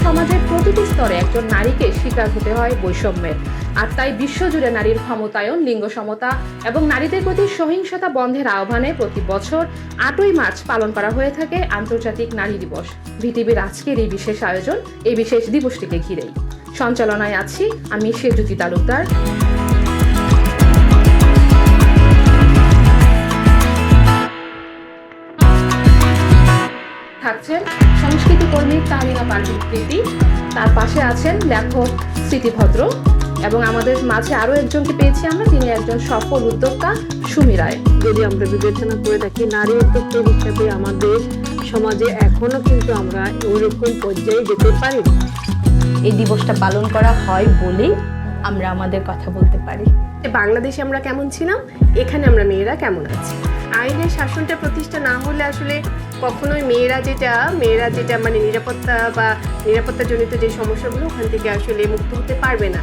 সমাজের প্রতিটি স্তরে একজন নারীকে শিকার হতে হয় বৈষম্যের। আর তাই বিশ্বজুড়ে নারীর ক্ষমতায়ন, লিঙ্গ সমতা এবং নারীদের প্রতি সহিংসতা বন্ধের আহ্বানে প্রতি বছর 8ই মার্চ পালন করা হয়ে থাকে আন্তর্জাতিক নারী দিবস। ভিটিভির আজকের এই বিশেষ আয়োজন এই বিশেষ দিবসটিকে ঘিরেই। সঞ্চালনায় আছি আমি সেজুতি তালুকদার। থাকছেন সংস্কৃতি কর্মী তাহমিনা পারভীন প্রীতি, তার পাশে আছেন লেখক স্মৃতি ভদ্র, এবং আমাদের মাঝে আরো একজনকে পেয়েছি আমরা, তিনি একজন সফল উদ্যোক্তা সুমি রায়। যদি আমরা বিবেচনা করে থাকি নারী উদ্যোক্তা হিসেবে আমাদের সমাজে এখনো কিন্তু আমরা ওইরকম পর্যায়ে যেতে পারি। এই দিবসটা পালন করা হয় বলেই আমরা আমাদের কথা বলতে পারি। বাংলাদেশে আমরা কেমন ছিলাম, এখানে আমরা মেয়েরা কেমন আছি। আইনের শাসনটা প্রতিষ্ঠা না হলে আসলে কখনোই মেয়েরা যেটা মানে নিরাপত্তাজনিত যে সমস্যাগুলো ওখান থেকে আসলে মুক্ত হতে পারবে না।